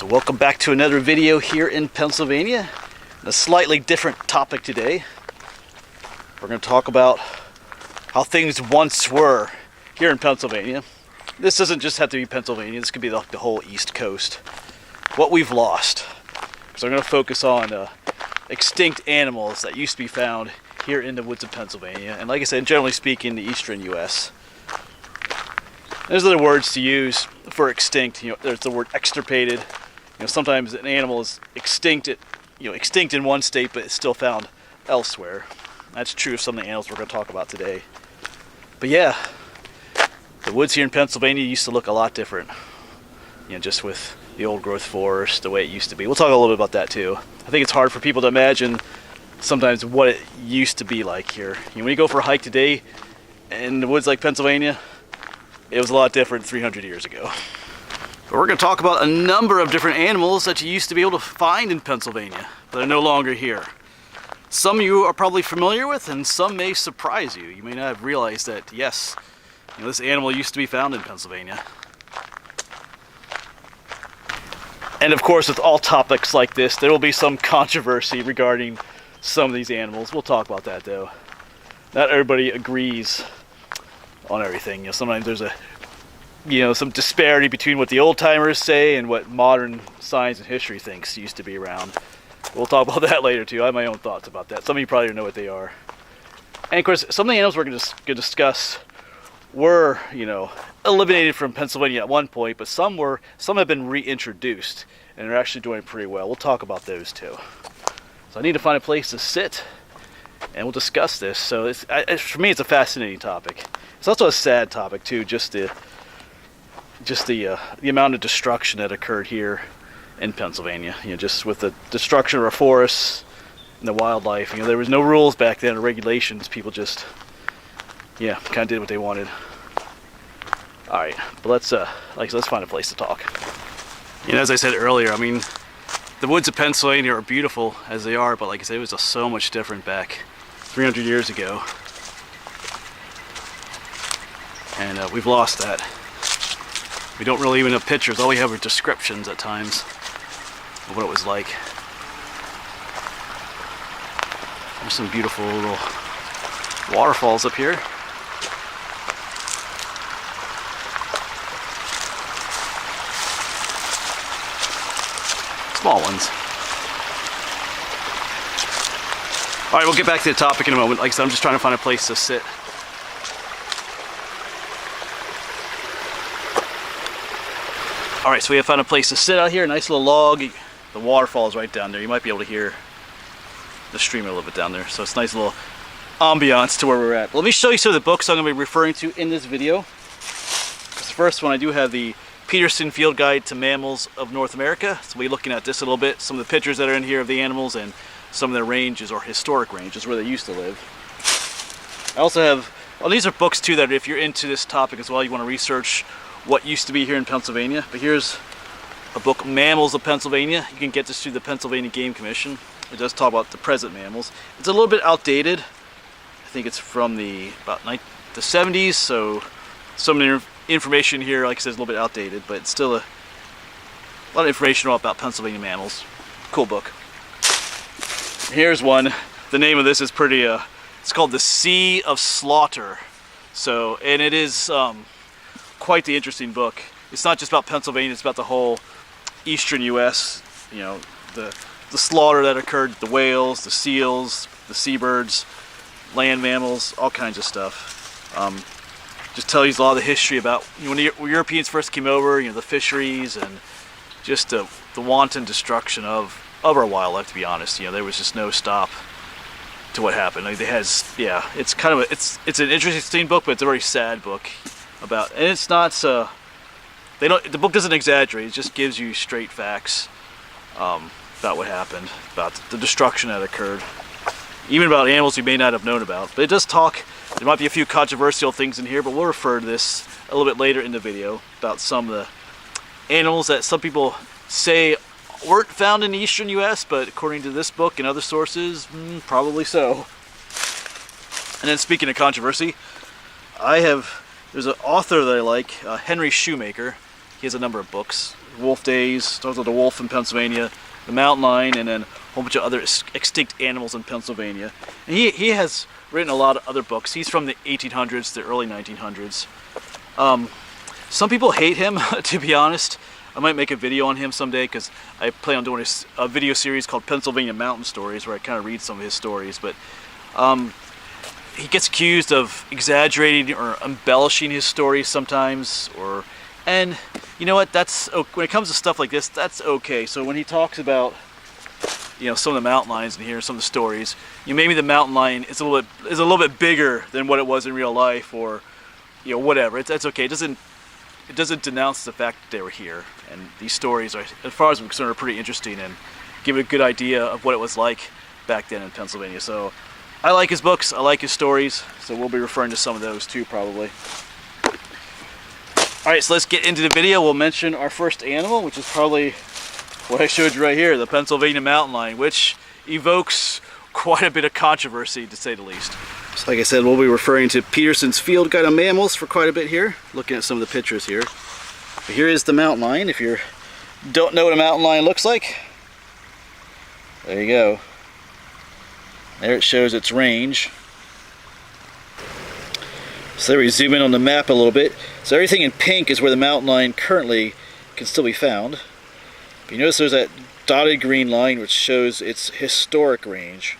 Welcome back to another video here in Pennsylvania. A slightly different topic today. We're going to talk about how things once were here in Pennsylvania. This doesn't just have to be Pennsylvania, this could be the whole East Coast. What we've lost. So I'm going to focus on extinct animals that used to be found here in the woods of Pennsylvania. And like I said, generally speaking, the eastern U.S. There's other words to use for extinct. There's the word extirpated. Sometimes an animal is extinct in one state, but it's still found elsewhere. That's true of some of the animals we're going to talk about today. But yeah, the woods here in Pennsylvania used to look a lot different. Just with the old growth forest, the way it used to be. We'll talk a little bit about that too. I think it's hard for people to imagine sometimes what it used to be like here. When you go for a hike today in the woods like Pennsylvania, it was a lot different 300 years ago. But we're going to talk about a number of different animals that you used to be able to find in Pennsylvania, but are no longer here. Some you are probably familiar with, and some may surprise you. You may not have realized that, yes, this animal used to be found in Pennsylvania. And of course, with all topics like this, there will be some controversy regarding some of these animals. We'll talk about that, though. Not everybody agrees on everything. Sometimes there's some disparity between what the old timers say and what modern science and history thinks used to be around. We'll talk about that later too. I have my own thoughts about that. Some of you probably don't know what they are. And of course, some of the animals we're going to discuss were, eliminated from Pennsylvania at one point, but some have been reintroduced and are actually doing pretty well. We'll talk about those too. So I need to find a place to sit, and we'll discuss this. So for me, it's a fascinating topic. It's also a sad topic too, just the amount of destruction that occurred here in Pennsylvania. Just with the destruction of our forests and the wildlife. There was no rules back then or regulations. People just, kind of did what they wanted. All right, but let's find a place to talk. As I said earlier, the woods of Pennsylvania are beautiful as they are, but like I said, it was just so much different back 300 years ago. And we've lost that. We don't really even have pictures. All we have are descriptions at times of what it was like. There's some beautiful little waterfalls up here. Small ones. Alright, we'll get back to the topic in a moment. Like I said, I'm just trying to find a place to sit. Alright, so we have found a place to sit out here, a nice little log. The waterfall is right down there. You might be able to hear the stream a little bit down there. So it's a nice little ambiance to where we're at. Let me show you some of the books I'm going to be referring to in this video. The first one, I do have the Peterson Field Guide to Mammals of North America. So we'll be looking at this a little bit, some of the pictures that are in here of the animals and some of their ranges or historic ranges where they used to live. I also have, these are books too that if you're into this topic as well, you want to research what used to be here in Pennsylvania. But here's a book, Mammals of Pennsylvania. You can get this through the Pennsylvania Game Commission. It does talk about the present mammals. It's a little bit outdated. I think it's from the 70s, so some of the information here, like I said, is a little bit outdated, but it's still a lot of information about Pennsylvania mammals. Cool book. Here's one. The name of this is pretty, it's called The Sea of Slaughter. So, and it is quite the interesting book. It's not just about Pennsylvania, it's about the whole eastern U.S., the slaughter that occurred, the whales, the seals, the seabirds, land mammals, all kinds of stuff. Just tells you a lot of the history about when the Europeans first came over, the fisheries and just the wanton destruction of our wildlife, to be honest. There was just no stop to what happened. It's kind of it's an interesting book, but it's a very sad book about, and it's not the book doesn't exaggerate. It just gives you straight facts about what happened, about the destruction that occurred, even about animals you may not have known about. But it does talk. There might be a few controversial things in here, but we'll refer to this a little bit later in the video about some of the animals that some people say weren't found in the eastern U.S., but according to this book and other sources, probably so. And then speaking of controversy, there's an author that I like, Henry Shoemaker. He has a number of books, wolf days, talks about the wolf in Pennsylvania, the mountain lion, and then a whole bunch of other extinct animals in Pennsylvania. And he has written a lot of other books. He's from the 1800s, the early 1900s. Some people hate him, to be honest. I might make a video on him someday because I plan on doing a video series called Pennsylvania Mountain Stories where I kind of read some of his stories. But he gets accused of exaggerating or embellishing his stories sometimes, and you know what? When it comes to stuff like this, that's okay. So when he talks about, you know, some of the mountain lions and hear some of the stories, you know, maybe the mountain lion is a little bit bigger than what it was in real life, or you know, whatever. That's okay. It doesn't denounce the fact that they were here. And these stories are, as far as I'm concerned, are pretty interesting and give it a good idea of what it was like back then in Pennsylvania. So I like his books, I like his stories, so we'll be referring to some of those too, probably. Alright, so let's get into the video. We'll mention our first animal, which is probably what I showed you right here, the Pennsylvania mountain lion, which evokes quite a bit of controversy, to say the least. So like I said, we'll be referring to Peterson's Field Guide on Mammals for quite a bit here, looking at some of the pictures here. But here is the mountain lion. If you don't know what a mountain lion looks like, there you go. There it shows its range. So there we zoom in on the map a little bit. So everything in pink is where the mountain lion currently can still be found. But you notice there's that dotted green line which shows its historic range,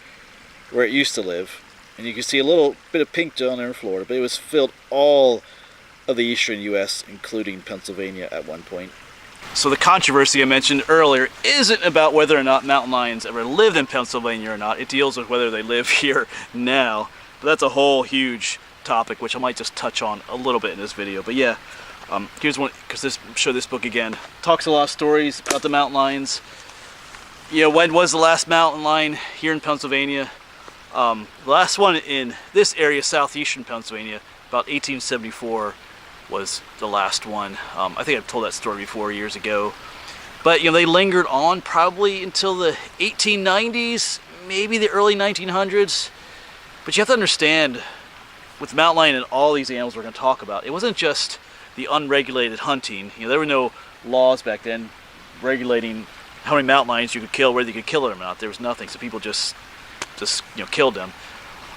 where it used to live. And you can see a little bit of pink down there in Florida, but it was filled all of the eastern U.S., including Pennsylvania at one point. So the controversy I mentioned earlier isn't about whether or not mountain lions ever lived in Pennsylvania or not. It deals with whether they live here now. But that's a whole huge topic, which I might just touch on a little bit in this video. But yeah, here's one, because show this book again. Talks a lot of stories about the mountain lions. You know, when was the last mountain lion here in Pennsylvania? The last one in this area, southeastern Pennsylvania, about 1874 was the last one. I think I've told that story before years ago. But you know, they lingered on probably until the 1890s, maybe the early 1900s. But you have to understand, with the mountain lion and all these animals we're going to talk about, it wasn't just the unregulated hunting. You know, there were no laws back then regulating how many mountain lions you could kill, whether you could kill them or not. There was nothing, so people just you know, killed them.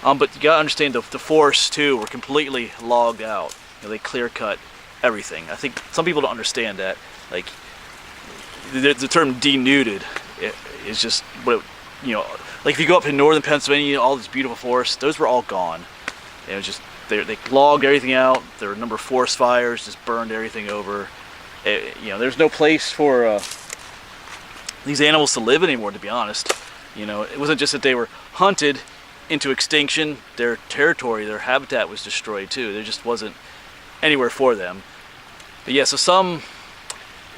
But you got to understand the forests too were completely logged out. You know, they clear cut everything. I think some people don't understand that. Like the term denuded is just what it, you know. Like if you go up in northern Pennsylvania, all these beautiful forests, those were all gone. It was just they logged everything out. There were a number of forest fires, just burned everything over. You know, there's no place for these animals to live anymore, to be honest. You know, it wasn't just that they were hunted into extinction. Their territory, their habitat was destroyed too. There just wasn't anywhere for them. But yeah, so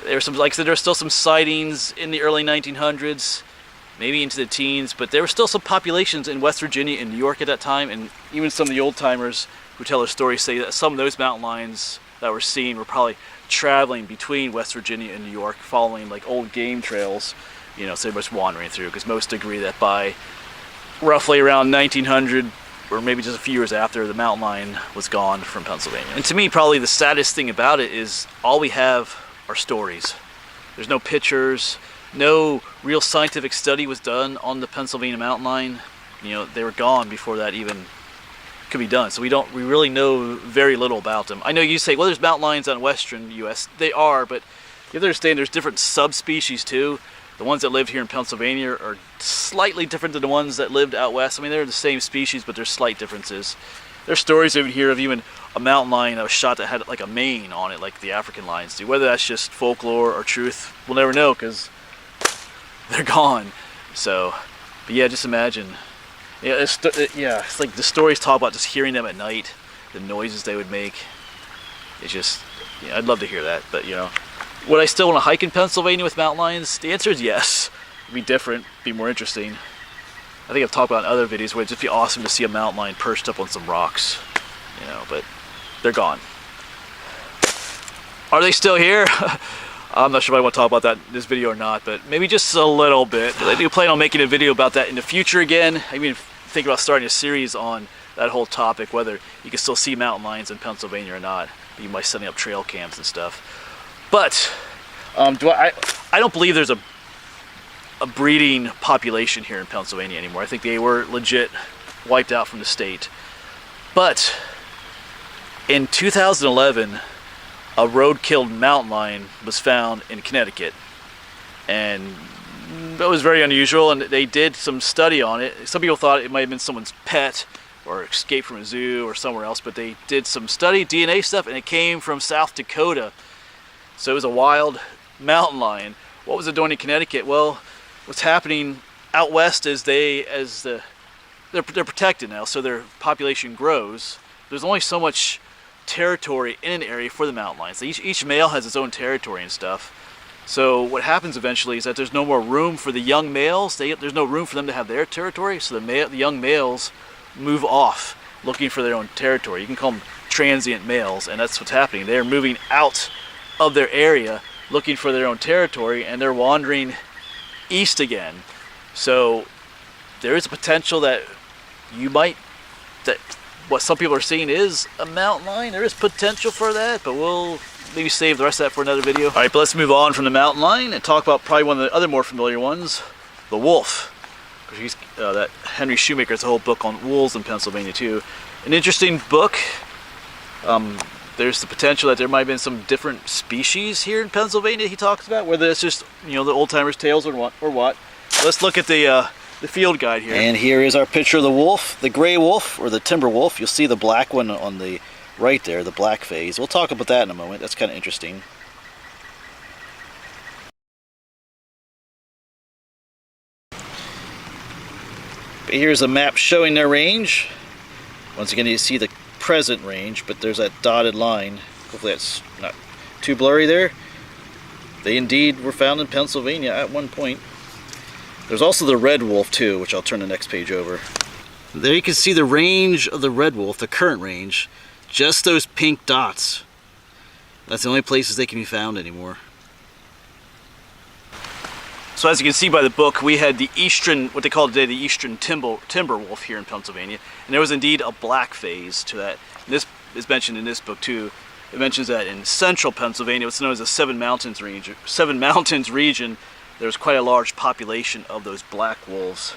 there were some, like I said, there were still some sightings in the early 1900s, maybe into the teens, but there were still some populations in West Virginia and New York at that time, and even some of the old timers who tell their stories say that some of those mountain lions that were seen were probably traveling between West Virginia and New York, following like old game trails, you know, so they were just wandering through, because most agree that by roughly around 1900, or maybe just a few years after, the mountain lion was gone from Pennsylvania. And to me, probably the saddest thing about it is all we have are stories. There's no pictures, no real scientific study was done on the Pennsylvania mountain lion. You know, they were gone before that even could be done. So we really know very little about them. I know you say, well, there's mountain lions on western U.S. They are, but you have to understand there's different subspecies too. The ones that live here in Pennsylvania are slightly different than the ones that lived out west. I mean, they're the same species, but there's slight differences. There's stories over here of even a mountain lion that was shot that had like a mane on it, like the African lions do. Whether that's just folklore or truth, we'll never know, because they're gone. So, but yeah, just imagine. Yeah, it's like the stories talk about just hearing them at night, the noises they would make. It's just, yeah, I'd love to hear that, but you know. Would I still want to hike in Pennsylvania with mountain lions? The answer is yes. It'd be different, be more interesting. I think I've talked about in other videos where it'd just be awesome to see a mountain lion perched up on some rocks, you know, but they're gone. Are they still here? I'm not sure if I want to talk about that in this video or not, but maybe just a little bit. I do plan on making a video about that in the future again. I mean, think about starting a series on that whole topic, whether you can still see mountain lions in Pennsylvania or not, even by setting up trail cams and stuff. But I don't believe there's a breeding population here in Pennsylvania anymore. I think they were legit wiped out from the state. But in 2011, a road-killed mountain lion was found in Connecticut, and that was very unusual, and they did some study on it. Some people thought it might have been someone's pet or escaped from a zoo or somewhere else, but they did some study, DNA stuff, and it came from South Dakota. So it was a wild mountain lion. What was it doing in Connecticut? Well, what's happening out west is they're protected now, so their population grows. There's only so much territory in an area for the mountain lions. Each male has its own territory and stuff. So what happens eventually is that there's no more room for the young males. There's no room for them to have their territory, so the young males move off looking for their own territory. You can call them transient males, and that's what's happening. They're moving out of their area looking for their own territory, and they're wandering east again. So there is a potential that what some people are seeing is a mountain lion. There is potential for that, but we'll maybe save the rest of that for another video. All right, but let's move on from the mountain lion and talk about probably one of the other more familiar ones, the wolf. That Henry Shoemaker has a whole book on wolves in Pennsylvania too. An interesting book. There's the potential that there might have been some different species here in Pennsylvania he talks about, whether it's just, the old-timers' tales or what. Let's look at the field guide here. And here is our picture of the wolf, the gray wolf, or the timber wolf. You'll see the black one on the right there, the black phase. We'll talk about that in a moment. That's kind of interesting. But here's a map showing their range. Once again, you see the present range, but there's that dotted line. Hopefully that's not too blurry there. They indeed were found in Pennsylvania at one point. There's also the red wolf too, which I'll turn the next page over. There you can see the range of the red wolf, the current range. Just those pink dots. That's the only places they can be found anymore. So as you can see by the book, we had the eastern, what they call today the eastern timber wolf here in Pennsylvania, and there was indeed a black phase to that. And this is mentioned in this book too. It mentions that in central Pennsylvania, what's known as the Seven Mountains region, there's quite a large population of those black wolves.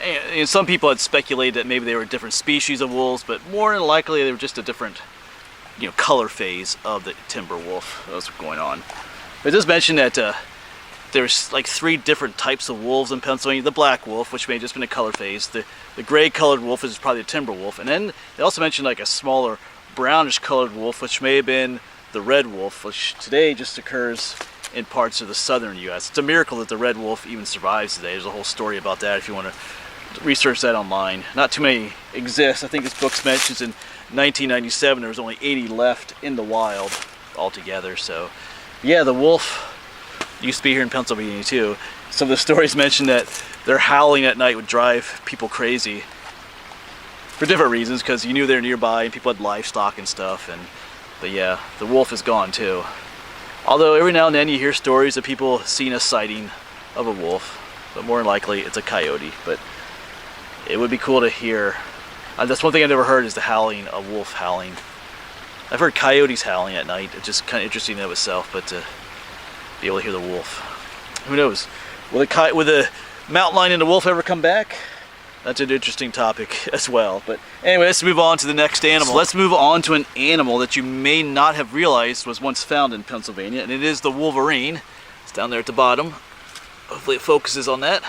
And some people had speculated that maybe they were different species of wolves, but more than likely they were just a different, color phase of the timber wolf that was going on. But it does mention that there's like 3 different types of wolves in Pennsylvania. The black wolf, which may have just been a color phase. The gray colored wolf is probably a timber wolf. And then they also mentioned like a smaller brownish colored wolf, which may have been the red wolf, which today just occurs in parts of the southern U.S. It's a miracle that the red wolf even survives today. There's a whole story about that if you want to research that online. Not too many exist. I think this book mentions in 1997 there was only 80 left in the wild altogether. So yeah, the wolf used to be here in Pennsylvania too. Some of the stories mention that their howling at night would drive people crazy for different reasons, because you knew they're nearby and people had livestock and stuff. But yeah, the wolf is gone too. Although every now and then you hear stories of people seeing a sighting of a wolf, but more than likely it's a coyote. But it would be cool to hear. That's one thing I've never heard, is the howling, a wolf howling. I've heard coyotes howling at night. It's just kind of interesting in of itself, but to be able to hear the wolf. Who knows? Will the mountain lion and the wolf ever come back? That's an interesting topic as well. But anyway, let's move on to the next animal. So let's move on to an animal that you may not have realized was once found in Pennsylvania, and it is the wolverine. It's down there at the bottom. Hopefully it focuses on that.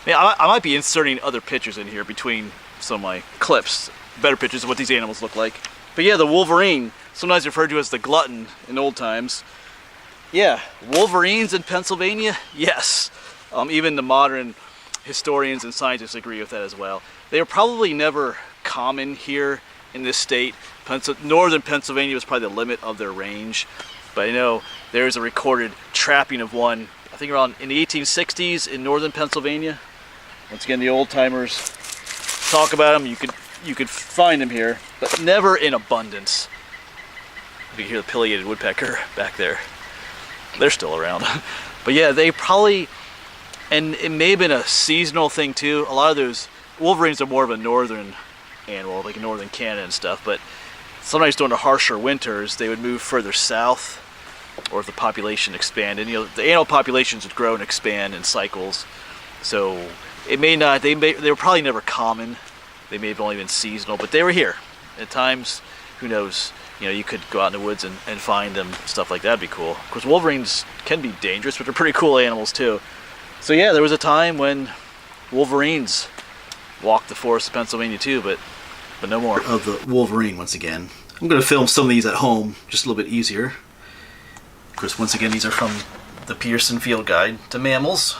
I might be inserting other pictures in here between some of my clips, better pictures of what these animals look like. But yeah, the wolverine, sometimes referred to as the glutton in old times. Yeah, wolverines in Pennsylvania? Yes. Even the modern historians and scientists agree with that as well. They were probably never common here in this state. Northern Pennsylvania was probably the limit of their range. But I know there's a recorded trapping of one, I think around in the 1860s in northern Pennsylvania. Once again, the old timers talk about them. You could find them here, but never in abundance. You can hear the pileated woodpecker back there. They're still around. But yeah, they probably, and it may have been a seasonal thing too. A lot of those wolverines are more of a northern animal, like in northern Canada and stuff, but sometimes during the harsher winters, they would move further south or if the population expanded. You know, the animal populations would grow and expand in cycles, so it may not. They were probably never common. They may have only been seasonal, but they were here. At times, who knows? You know, you could go out in the woods and find them, stuff like that'd be cool. Of course, wolverines can be dangerous, but they're pretty cool animals too. So yeah, there was a time when wolverines walked the forests of Pennsylvania too, but no more. Of the wolverine once again. I'm going to film some of these at home, just a little bit easier. Of course, once again, these are from the Peterson Field Guide to Mammals.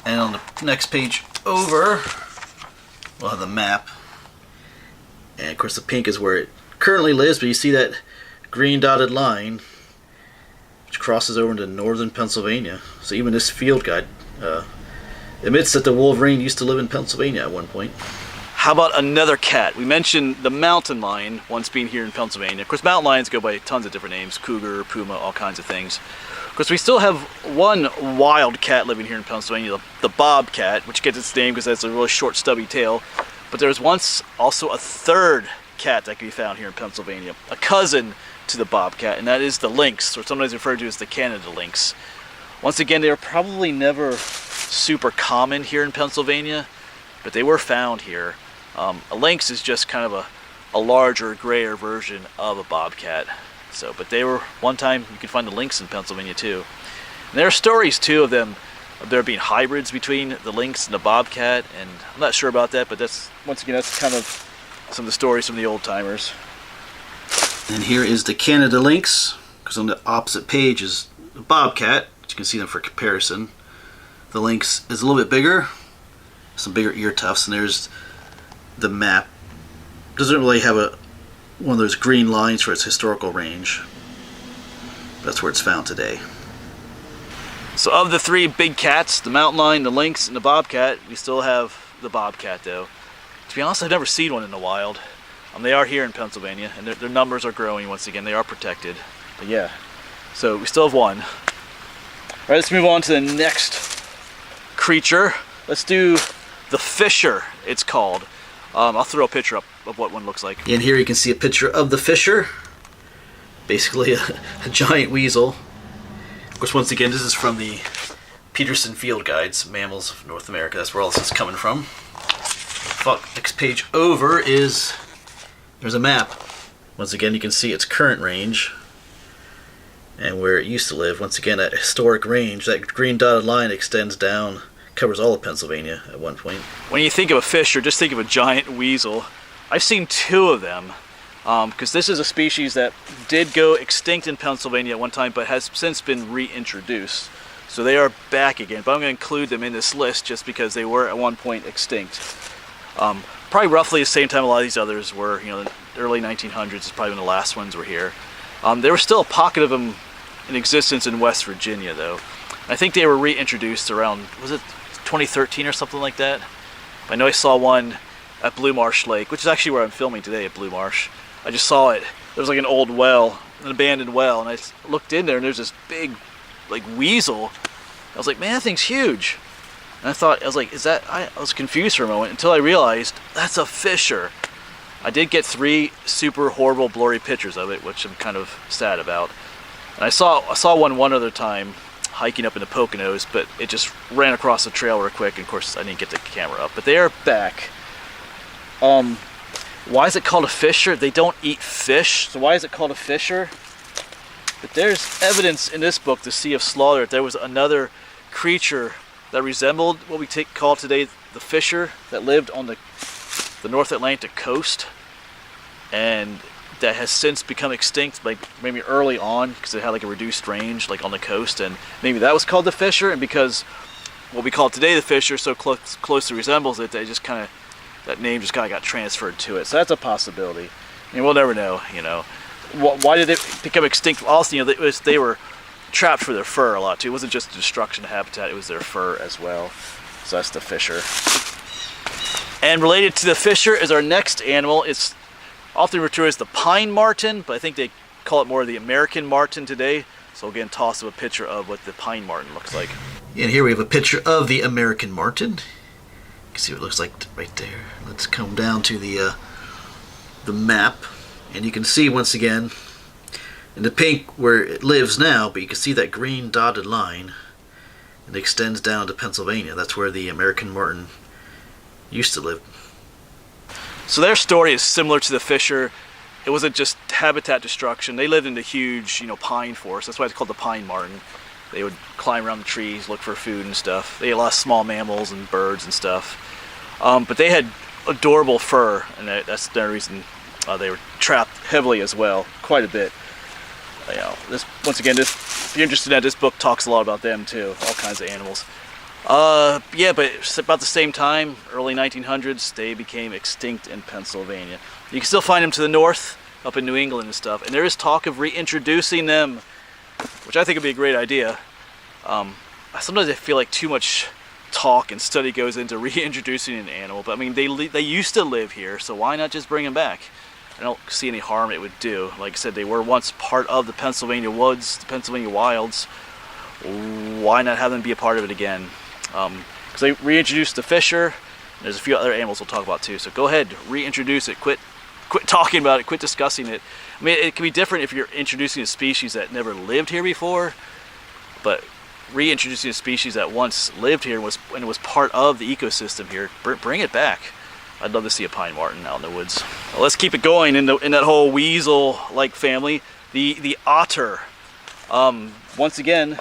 And on the next page over, we'll have the map. And of course, the pink is where it currently lives, but you see that green dotted line which crosses over into northern Pennsylvania. So even this field guide admits that the wolverine used to live in Pennsylvania at one point. How about another cat? We mentioned the mountain lion once being here in Pennsylvania. Of course, mountain lions go by tons of different names: cougar, puma, all kinds of things. Of course, we still have one wild cat living here in Pennsylvania, the bobcat, which gets its name because it has a really short, stubby tail. But there was once also a third cat that could be found here in Pennsylvania, a cousin to the bobcat, and that is the lynx, or sometimes referred to as the Canada lynx. Once again, they were probably never super common here in Pennsylvania, but they were found here. A lynx is just kind of a larger, grayer version of a bobcat. So, but they were, one time you could find the lynx in Pennsylvania too. And there are stories too of there being hybrids between the lynx and the bobcat, and I'm not sure about that, but that's, once again, that's kind of some of the stories from the old timers. And here is the Canada lynx, because on the opposite page is the bobcat. You can see them for comparison. The lynx is a little bit bigger, some bigger ear tufts, and there's the map. Doesn't really have one of those green lines for its historical range. That's where it's found today. So of the three big cats, the mountain lion, the lynx, and the bobcat, we still have the bobcat though. To be honest, I've never seen one in the wild. They are here in Pennsylvania, and their numbers are growing once again. They are protected. But yeah, so we still have one. All right, let's move on to the next creature. Let's do the fisher, it's called. I'll throw a picture up of what one looks like. And here you can see a picture of the fisher. Basically a giant weasel. Of course, once again, this is from the Peterson Field Guides, Mammals of North America. That's where all this is coming from. Next page over is, there's a map. Once again, you can see its current range and where it used to live. Once again, that historic range, that green dotted line extends down, covers all of Pennsylvania at one point. When you think of a fisher, just think of a giant weasel. I've seen two of them, because this is a species that did go extinct in Pennsylvania at one time, but has since been reintroduced. So they are back again, but I'm going to include them in this list just because they were at one point extinct. Probably roughly the same time a lot of these others were. You know, the early 1900s is probably when the last ones were here. There was still a pocket of them in existence in West Virginia, though. I think they were reintroduced around, was it 2013 or something like that? I know I saw one at Blue Marsh Lake, which is actually where I'm filming today, at Blue Marsh. I just saw it. There was like an old well, an abandoned well, and I looked in there and there's this big, like, weasel. I was like, man, that thing's huge. And I was like, is that, I was confused for a moment until I realized that's a fisher. I did get 3 super horrible blurry pictures of it, which I'm kind of sad about. And I saw one other time hiking up in the Poconos, but it just ran across the trail real quick, and of course I didn't get the camera up. But they are back. Why is it called a fisher? They don't eat fish, so why is it called a fisher? But there's evidence in this book, The Sea of Slaughter, that there was another creature that resembled what we call today the fisher, that lived on the North Atlantic coast, and that has since become extinct, like maybe early on, because it had like a reduced range, like on the coast, and maybe that was called the fisher. And because what we call today the fisher so closely resembles it, that that name just kind of got transferred to it. So that's a possibility. I mean, we'll never know. You know, why did it become extinct? Also, you know, they were trapped for their fur a lot too. It wasn't just the destruction of habitat; it was their fur as well. So that's the fisher. And related to the fisher is our next animal. It's often referred to as the pine marten, but I think they call it more the American marten today. So again, toss up a picture of what the pine marten looks like. And here we have a picture of the American marten. You can see what it looks like right there. Let's come down to the map, and you can see once again And the pink where it lives now, but you can see that green dotted line. It extends down to Pennsylvania. That's where the American marten used to live. So their story is similar to the Fisher. It wasn't just habitat destruction. They lived in the huge, pine forest. That's why it's called the pine marten. They would climb around the trees, look for food and stuff. They ate a lot of small mammals and birds and stuff. But they had adorable fur, and that's the reason they were trapped heavily as well, quite a bit. Once again, if you're interested in that, this book talks a lot about them too, all kinds of animals. Yeah, but it's about the same time, early 1900s, they became extinct in Pennsylvania. You can still find them to the north, up in New England and stuff, and there is talk of reintroducing them, which I think would be a great idea. Sometimes I feel like too much talk and study goes into reintroducing an animal, but I mean, they used to live here, so why not just bring them back? I don't see any harm it would do. Like I said, they were once part of the Pennsylvania woods, the Pennsylvania wilds. Why not have them be a part of it again? Because they reintroduced the Fisher. There's a few other animals we'll talk about too. So go ahead, reintroduce it. Quit talking about it. Quit discussing it. I mean, it can be different if you're introducing a species that never lived here before, but reintroducing a species that once lived here and was part of the ecosystem here, bring it back. I'd love to see a pine marten out in the woods. Well, let's keep it going in that whole weasel-like family. The otter. Once again,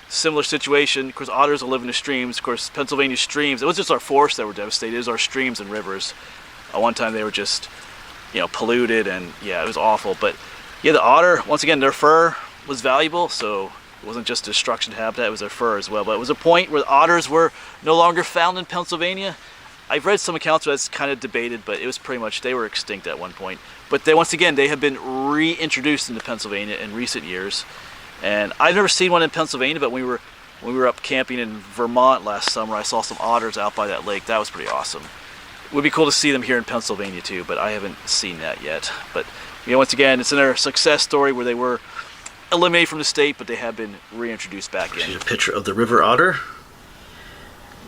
similar situation. Of course, otters will live in the streams. Of course, Pennsylvania streams. It was just our forests that were devastated. It was our streams and rivers. At one time, they were just, polluted, and yeah, it was awful. But yeah, the otter. Once again, their fur was valuable, so it wasn't just destruction habitat. It was their fur as well. But it was a point where the otters were no longer found in Pennsylvania. I've read some accounts where that's kind of debated, but it was pretty much, they were extinct at one point. But once again, they have been reintroduced into Pennsylvania in recent years. And I've never seen one in Pennsylvania, but when we were up camping in Vermont last summer, I saw some otters out by that lake. That was pretty awesome. It would be cool to see them here in Pennsylvania too, but I haven't seen that yet. But once again, it's another success story where they were eliminated from the state, but they have been reintroduced back in. Here's a picture of the river otter.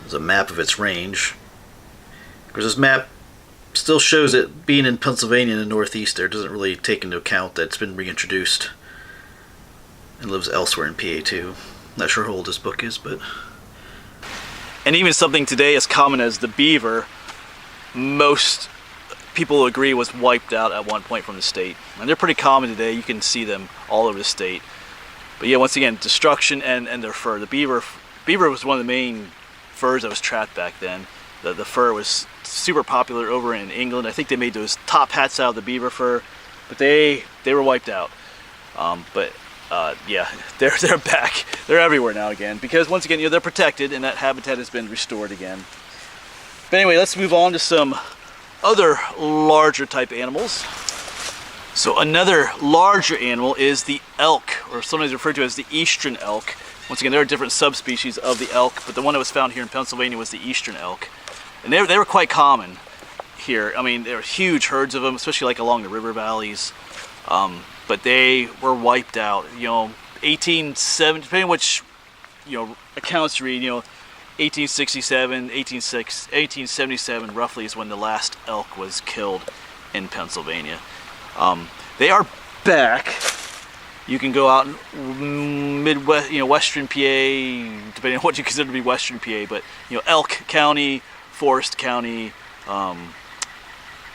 There's a map of its range. Because this map still shows it being in Pennsylvania in the northeast there. It doesn't really take into account that it's been reintroduced and lives elsewhere in PA too. Not sure how old this book is, but... And even something today as common as the beaver, most people agree was wiped out at one point from the state. And they're pretty common today. You can see them all over the state. But yeah, once again, destruction and their fur. The beaver was one of the main furs that was trapped back then. The fur was super popular over in England. I think they made those top hats out of the beaver fur, but they were wiped out. Yeah, they're back. They're everywhere now again because once again, they're protected and that habitat has been restored again. But anyway, let's move on to some other larger type animals. So another larger animal is the elk, or sometimes referred to as the eastern elk. Once again, there are different subspecies of the elk, but the one that was found here in Pennsylvania was the eastern elk. And they were quite common here. I mean, there were huge herds of them, especially like along the river valleys. But they were wiped out. 1870, depending on which accounts you read. 1867, 1877, roughly is when the last elk was killed in Pennsylvania. They are back. You can go out in Midwest, Western PA, depending on what you consider to be Western PA. But Elk County, Forest County, I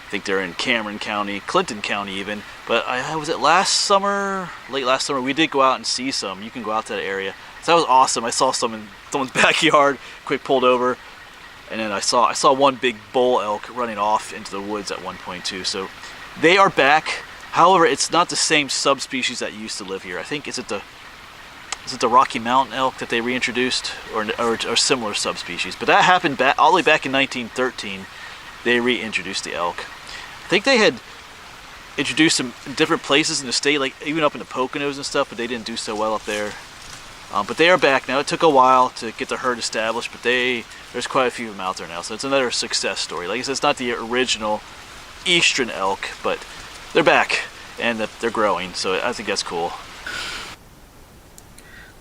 think they're in Cameron County, Clinton County even. But was it late last summer, we did go out and see some. You can go out to that area. So that was awesome. I saw some in someone's backyard, quick pulled over. And then I saw one big bull elk running off into the woods at one point too. So they are back. However, it's not the same subspecies that used to live here. I think, is it the Rocky Mountain elk that they reintroduced, or similar subspecies? But that happened all the way back in 1913. They reintroduced the elk. I think they had introduced them in different places in the state, like even up in the Poconos and stuff, but they didn't do so well up there. But they are back now. It took a while to get the herd established, but there's quite a few of them out there now. So it's another success story. Like I said, it's not the original eastern elk, but they're back and they're growing. So I think that's cool.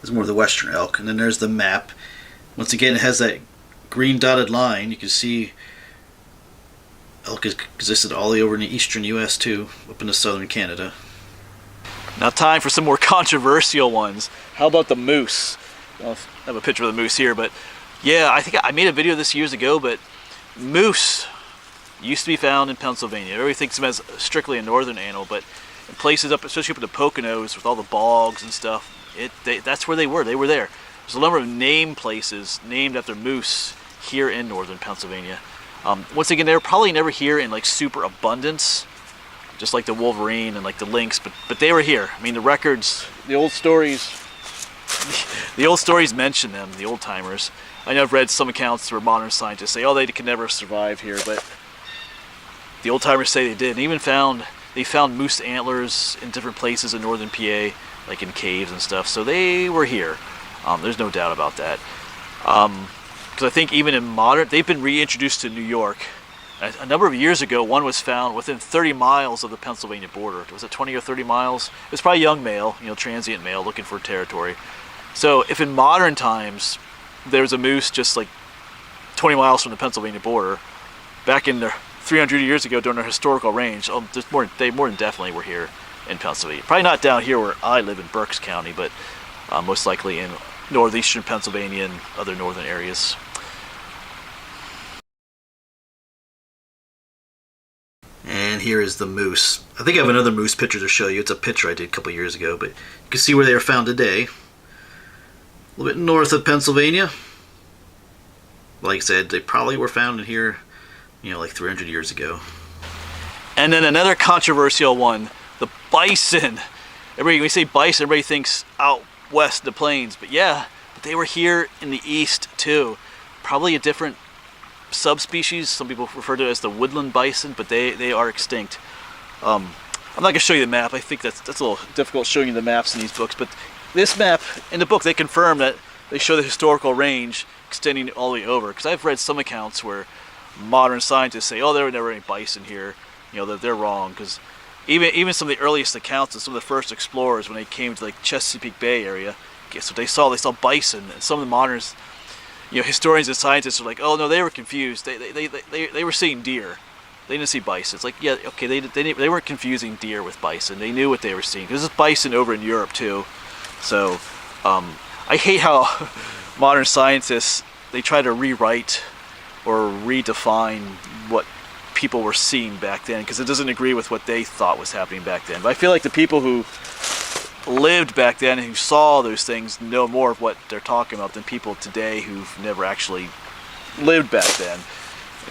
There's more of the western elk, and then there's the map. Once again, it has that green dotted line. You can see elk has existed all the way over in the eastern U.S. too, up into southern Canada. Now time for some more controversial ones. How about the moose? I have a picture of the moose here, but yeah, I think I made a video of this years ago, but moose used to be found in Pennsylvania. Everybody thinks of them as strictly a northern animal, but in places up, especially up in the Poconos with all the bogs and stuff, that's where they were. They were there. There's a number of named places named after moose here in northern Pennsylvania. Once again, they were probably never here in like super abundance, just like the wolverine and like the lynx, but they were here. I mean, the records, the old stories mention them, the old timers. I know I've read some accounts where modern scientists say, oh, they could never survive here, but the old timers say they did. And even they found moose antlers in different places in northern PA, like in caves and stuff. So they were here. There's no doubt about that. Because I think even in modern, they've been reintroduced to New York. A number of years ago, one was found within 30 miles of the Pennsylvania border. Was it 20 or 30 miles? It was probably a young male, transient male looking for territory. So if in modern times there's a moose just like 20 miles from the Pennsylvania border, back in the 300 years ago during their historical range, they more than definitely were here in Pennsylvania. Probably not down here where I live in Berks County, but most likely in northeastern Pennsylvania and other northern areas. And here is the moose. I think I have another moose picture to show you. It's a picture I did a couple years ago, but you can see where they are found today. A little bit north of Pennsylvania. Like I said, they probably were found in here, like 300 years ago. And then another controversial one, the bison. When we say bison, everybody thinks out west the plains, but they were here in the east too. Probably a different subspecies. Some people refer to it as the woodland bison, but they are extinct. I'm not going to show you the map. I think that's a little difficult showing you the maps in these books, but this map in the book, they confirm that they show the historical range extending all the way over, because I've read some accounts where modern scientists say, oh, there were never any bison here. That they're wrong, because even some of the earliest accounts of some of the first explorers, when they came to like Chesapeake Bay area, guess what they saw? They saw bison. And some of the moderns, historians and scientists are like, oh no, they were confused. They were seeing deer. They didn't see bison. It's like, yeah, okay, they weren't confusing deer with bison. They knew what they were seeing. Because there's bison over in Europe too. So I hate how modern scientists, they try to rewrite or redefine what people were seeing back then, because it doesn't agree with what they thought was happening back then. But I feel like the people who lived back then and who saw those things know more of what they're talking about than people today who've never actually lived back then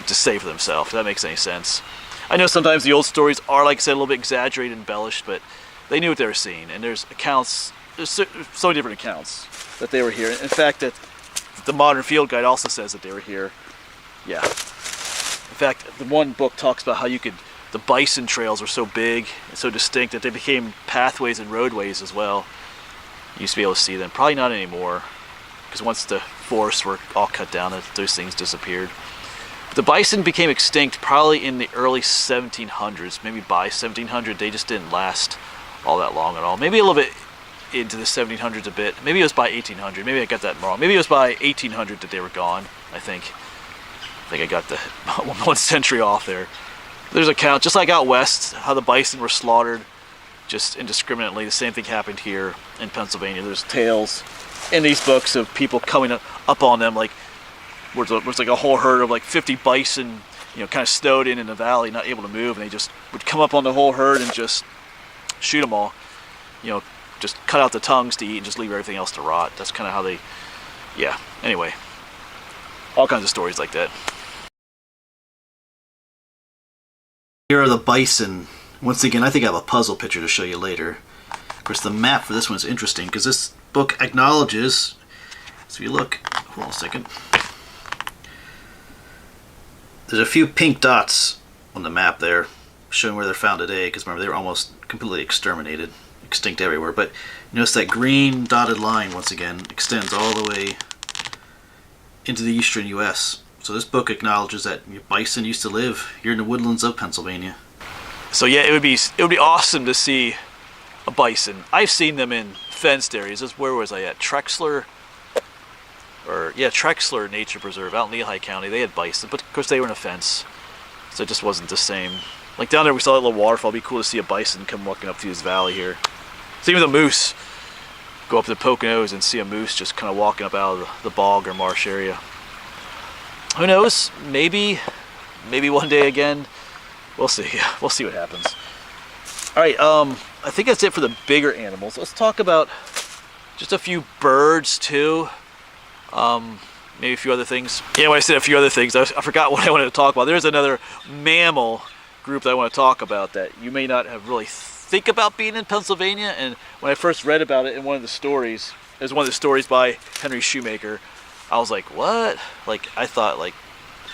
to say for themselves, if that makes any sense. I know sometimes the old stories are, like I said, a little bit exaggerated and embellished, but they knew what they were seeing, and there's so many different accounts that they were here. In fact, that the modern field guide also says that they were here. Yeah. In fact, the one book talks about how the bison trails were so big and so distinct that they became pathways and roadways as well. You used to be able to see them. Probably not anymore, because once the forests were all cut down, those things disappeared. But the bison became extinct probably in the early 1700s. Maybe by 1700, they just didn't last all that long at all. Maybe a little bit into the 1700s a bit. Maybe it was by 1800. Maybe I got that wrong. Maybe it was by 1800 that they were gone, I think. I think I got the 1 century off there. There's a count, just like out west, how the bison were slaughtered just indiscriminately. The same thing happened here in Pennsylvania. There's tales in these books of people coming up on them, like where it's like a whole herd of like 50 bison, kind of snowed in the valley, not able to move, and they just would come up on the whole herd and just shoot them all. Just cut out the tongues to eat and just leave everything else to rot. That's kind of how they, anyway. All kinds of stories like that. Here are the bison. Once again, I think I have a puzzle picture to show you later. Of course, the map for this one is interesting because this book acknowledges, so if you look, hold on a second, there's a few pink dots on the map there showing where they're found today, because remember, they were almost completely exterminated, extinct everywhere. But notice that green dotted line, once again, extends all the way into the eastern U.S. So this book acknowledges that bison used to live here in the woodlands of Pennsylvania. So yeah, it would be awesome to see a bison. I've seen them in fenced areas. Where was I at? Trexler Nature Preserve out in Lehigh County. They had bison, but of course they were in a fence, so it just wasn't the same. Like down there, we saw that little waterfall. It'd be cool to see a bison come walking up through this valley here. So even the moose, go up to the Poconos and see a moose just kind of walking up out of the bog or marsh area. Who knows? Maybe one day again. We'll see. We'll see what happens. All right. I think that's it for the bigger animals. Let's talk about just a few birds too. Maybe a few other things. Yeah, when I said a few other things, I forgot what I wanted to talk about. There's another mammal group that I want to talk about that you may not have really think about being in Pennsylvania. And when I first read about it in one of the stories, it was one of the stories by Henry Shoemaker. I was like, what? Like, I thought, like,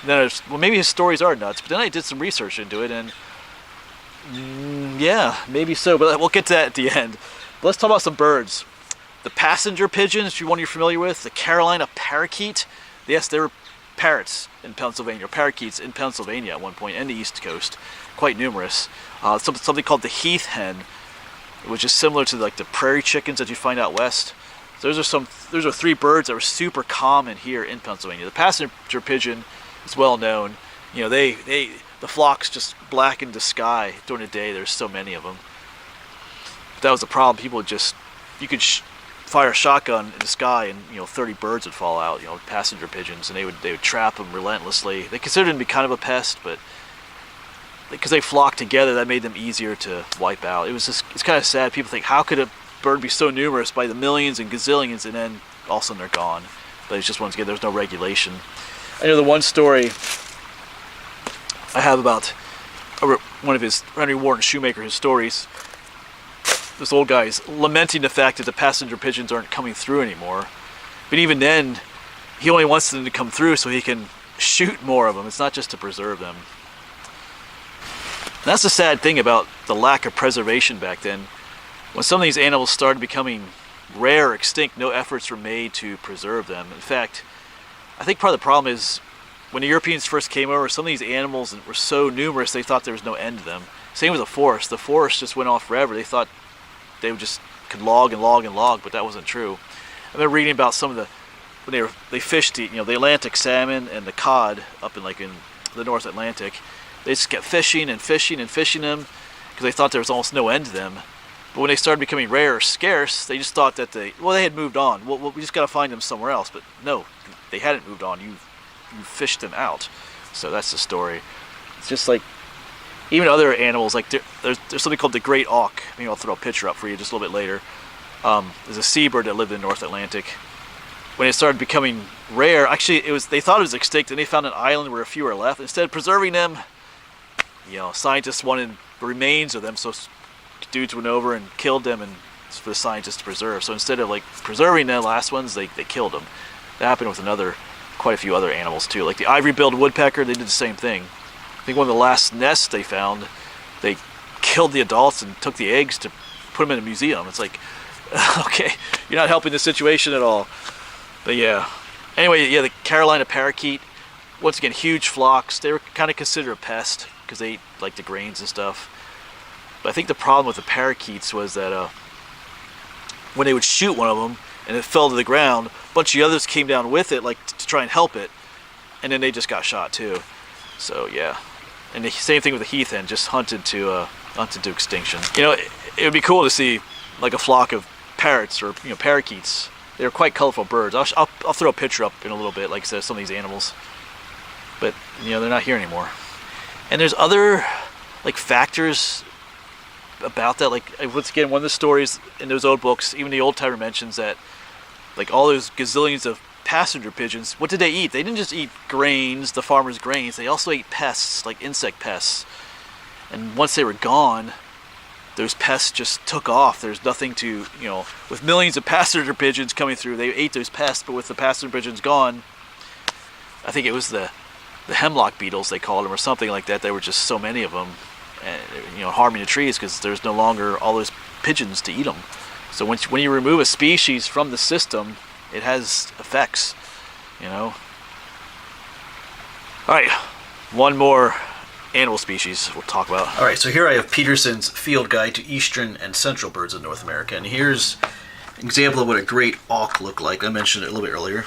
then well, maybe his stories are nuts. But then I did some research into it, and yeah, maybe so. But we'll get to that at the end. But let's talk about some birds. The passenger pigeon, if you're one you're familiar with, the Carolina parakeet. Yes, there were parrots in Pennsylvania, or parakeets in Pennsylvania at one point, and the East Coast, quite numerous. Something called the heath hen, which is similar to like the prairie chickens that you find out west. So those are three birds that were super common here in Pennsylvania. The passenger pigeon is well known. You know, the flocks just blacken the sky during the day. There's so many of them. But that was the problem. People just, you could fire a shotgun in the sky and 30 birds would fall out. Passenger pigeons, and they would trap them relentlessly. They considered them to be kind of a pest, but because they flocked together, that made them easier to wipe out. It's kind of sad. People think, how could a bird be so numerous by the millions and gazillions, and then all of a sudden they're gone? But it's just once again, there's no regulation. I know the one story I have about one of his Henry Warren Shoemaker, his stories. This old guy's lamenting the fact that the passenger pigeons aren't coming through anymore. But even then, he only wants them to come through so he can shoot more of them. It's not just to preserve them. And that's the sad thing about the lack of preservation back then. When some of these animals started becoming rare or extinct, no efforts were made to preserve them. In fact, I think part of the problem is when the Europeans first came over, some of these animals were so numerous they thought there was no end to them. Same with the forest. The forest just went off forever. They thought they just could log and log and log, but that wasn't true. I've been reading about some of when they fished the Atlantic salmon and the cod up in the North Atlantic. They just kept fishing and fishing and fishing them because they thought there was almost no end to them. But when they started becoming rare or scarce, they just thought that they had moved on. Well, we just got to find them somewhere else. But no, they hadn't moved on. You fished them out. So that's the story. It's just like even other animals, like there's something called the great auk. Maybe I'll throw a picture up for you just a little bit later. There's a seabird that lived in the North Atlantic. When it started becoming rare, actually they thought it was extinct, and they found an island where a few were left. Instead of preserving them, scientists wanted the remains of them, so dudes went over and killed them, and for the scientists to preserve. So instead of preserving the last ones, they killed them. That happened with quite a few other animals too. Like the ivory-billed woodpecker, they did the same thing. I think one of the last nests they found, they killed the adults and took the eggs to put them in a museum. It's like, okay, you're not helping the situation at all. But yeah. Anyway, yeah, the Carolina parakeet, once again, huge flocks. They were kind of considered a pest because they ate like the grains and stuff. But I think the problem with the parakeets was that when they would shoot one of them and it fell to the ground, a bunch of others came down with it to try and help it, and then they just got shot too. So yeah. And the same thing with the heath hen, just hunted to extinction. It would be cool to see like a flock of parrots or parakeets. They're quite colorful birds. I'll throw a picture up in a little bit, like I said, some of these animals. But they're not here anymore. And there's other factors about that. Once again, one of the stories in those old books, even the old timer mentions that all those gazillions of passenger pigeons, what did they eat? They didn't just eat grains, the farmers' grains. They also ate pests, like insect pests. And once they were gone, those pests just took off. There's nothing to, with millions of passenger pigeons coming through, they ate those pests, but with the passenger pigeons gone, I think it was the hemlock beetles, they called them, or something like that. There were just so many of them, harming the trees because there's no longer all those pigeons to eat them. So when you remove a species from the system, it has effects, All right, one more animal species we'll talk about. All right, so here I have Peterson's Field Guide to Eastern and Central Birds of North America, and here's an example of what a great auk looked like. I mentioned it a little bit earlier.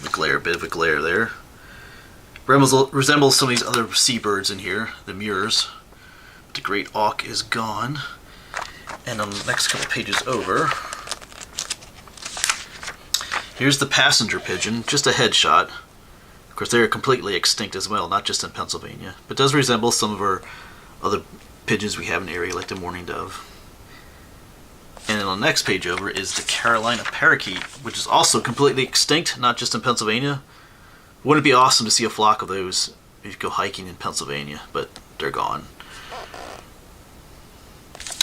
A bit of a glare there. Resembles some of these other seabirds in here, the murres. The great auk is gone. And on the next couple pages over, here's the passenger pigeon, just a headshot. Of course, they're completely extinct as well, not just in Pennsylvania, but does resemble some of our other pigeons we have in the area, like the mourning dove. And then on the next page over is the Carolina parakeet, which is also completely extinct, not just in Pennsylvania. Wouldn't it be awesome to see a flock of those if you go hiking in Pennsylvania, but they're gone.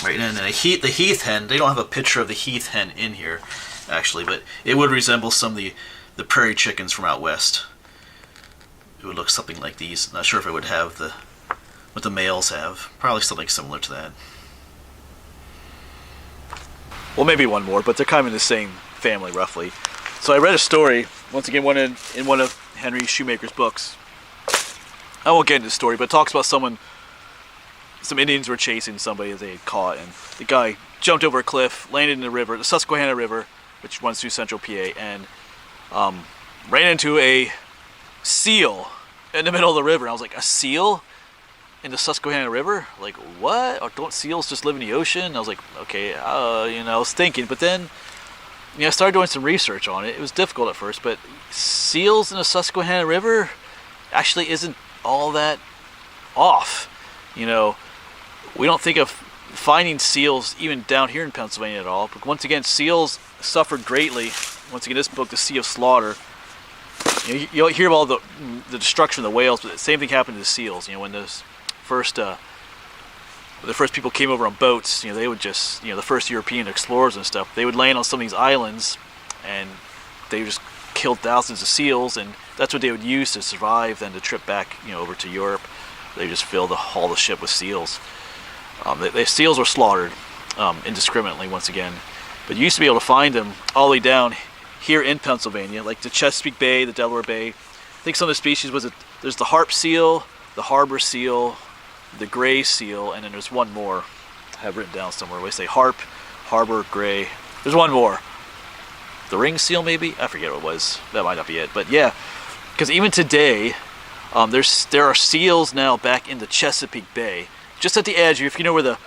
Right, and then the heath hen, they don't have a picture of the heath hen in here, actually, but it would resemble some of the prairie chickens from out west. It would look something like these. Not sure if it would have what the males have. Probably something similar to that. Well, maybe one more, but they're kind of in the same family, roughly. So I read a story, once again, in one of Henry Shoemaker's books. I won't get into the story, but it talks about some Indians were chasing somebody that they had caught, and the guy jumped over a cliff, landed in the river, the Susquehanna River, which runs through central PA, and ran into a seal in the middle of the river. And I was like, a seal in the Susquehanna River? Like, what? Or don't seals just live in the ocean? I was like, okay, I was thinking, but then, I started doing some research on it. It was difficult at first, but seals in the Susquehanna River actually isn't all that off. We don't think of finding seals even down here in Pennsylvania at all. But once again, seals suffered greatly. Once again, this book, The Sea of Slaughter, you'll hear about the destruction of the whales, but the same thing happened to the seals. When those the first people came over on boats, they would just, the first European explorers and stuff, they would land on some of these islands, and they just killed thousands of seals, and that's what they would use to survive. Then the trip back, over to Europe, they just filled all the ship with seals. The seals were slaughtered indiscriminately once again, but you used to be able to find them all the way down here in Pennsylvania, like the Chesapeake Bay, the Delaware Bay. I think some of the species there's the harp seal, the harbor seal, the gray seal, and then there's one more I have written down somewhere. We say harp, harbor, gray. There's one more. The ring seal, maybe? I forget what it was. That might not be it. But yeah, because even today, there are seals now back in the Chesapeake Bay. Just at the edge, if you know where the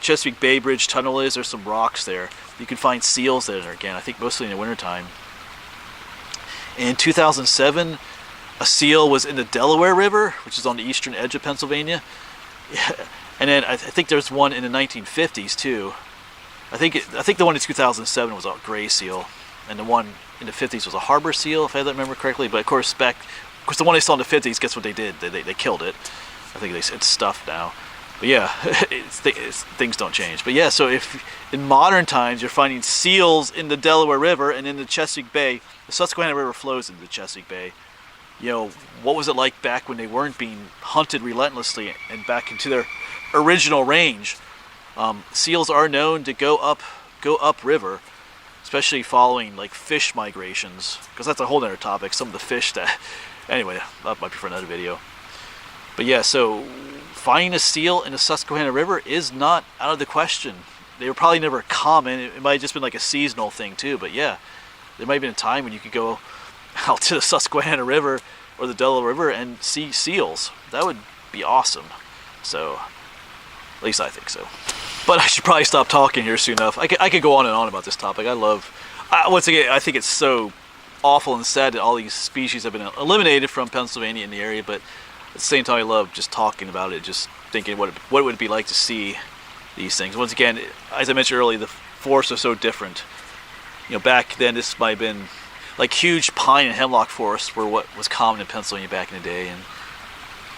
Chesapeake Bay Bridge tunnel is, there's some rocks there. You can find seals there again, I think mostly in the wintertime. In 2007, a seal was in the Delaware River, which is on the eastern edge of Pennsylvania. And then I think there's one in the 1950s too. I think the one in 2007 was a gray seal, and the one in the 50s was a harbor seal, if I remember correctly. But of course, the one they saw in the 50s, guess what they did? They killed it. I think it's stuffed now. But yeah, things don't change. But yeah, so if in modern times you're finding seals in the Delaware River and in the Chesapeake Bay, the Susquehanna River flows into the Chesapeake Bay. What was it like back when they weren't being hunted relentlessly and back into their original range? Seals are known to go up river, especially following like fish migrations, because that's a whole other topic. Some of the fish that, anyway, that might be for another video. But yeah, so finding a seal in the Susquehanna River is not out of the question. They were probably never common. It might have just been like a seasonal thing too. But yeah, there might have been a time when you could go out to the Susquehanna River or the Delaware River and see seals. That would be awesome. So, at least I think so. But I should probably stop talking here soon enough. I could go on and on about this topic. Once again, I think it's so awful and sad that all these species have been eliminated from Pennsylvania in the area, but at the same time I love just talking about it, just thinking what would it be like to see these things. Once again, as I mentioned earlier, the forests are so different. Back then this might have been like huge pine and hemlock forests were what was common in Pennsylvania back in the day, and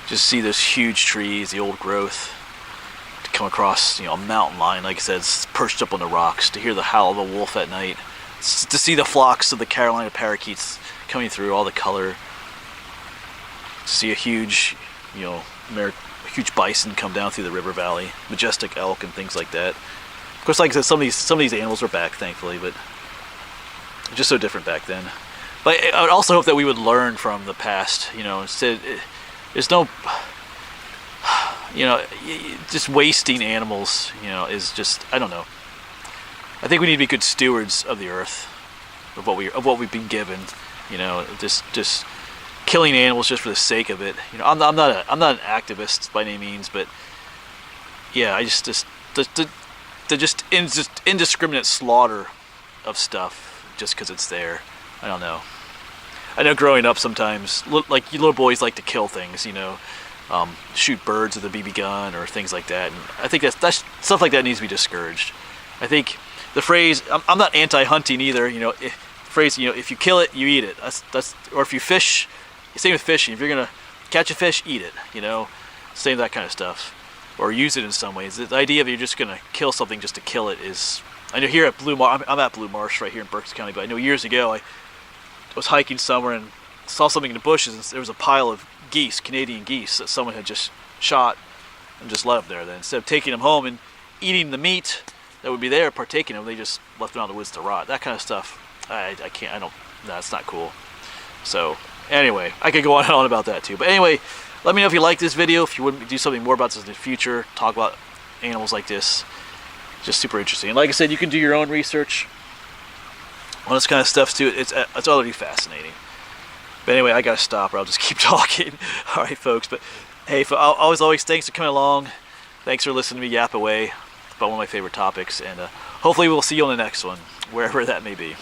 just see those huge trees, the old growth, to come across a mountain lion, like I said, perched up on the rocks, to hear the howl of a wolf at night, to see the flocks of the Carolina parakeets coming through, all the color, to see a huge huge bison come down through the river valley, majestic elk and things like that. Of course, like I said, some of these animals are back, thankfully, but just so different back then. But I would also hope that we would learn from the past. Instead, there's no, just wasting animals. Is just, I don't know. I think we need to be good stewards of the earth, of what we've been given. Just killing animals just for the sake of it. I'm not an activist by any means, but yeah, I just the just indiscriminate slaughter of stuff just because it's there. I don't know. I know growing up sometimes, like you little boys like to kill things, you know, shoot birds with a BB gun or things like that. And I think that's stuff like that needs to be discouraged. I think the phrase, I'm not anti-hunting either, you know, phrase, you know, if you kill it, you eat it. That's or if you fish, same with fishing. If you're gonna catch a fish, eat it, you know, same that kind of stuff, or use it in some ways. The idea of you're just gonna kill something just to kill it is, I know here at Blue Marsh, I'm at Blue Marsh right here in Berks County, but I know years ago I was hiking somewhere and saw something in the bushes, and there was a pile of geese, Canadian geese, that someone had just shot and just let them there. Then instead of taking them home and eating the meat that would be there, partaking of them, they just left them out in the woods to rot. That kind of stuff, I can't, I don't, that's not cool. So anyway, I could go on and on about that too. But anyway, let me know if you like this video, if you would do something more about this in the future, talk about animals like this. Just super interesting. And like I said, you can do your own research on this kind of stuff too. It's already fascinating. But anyway, I gotta stop or I'll just keep talking. All right, folks. But hey, always thanks for coming along. Thanks for listening to me yap away about one of my favorite topics. And hopefully we'll see you on the next one, wherever that may be.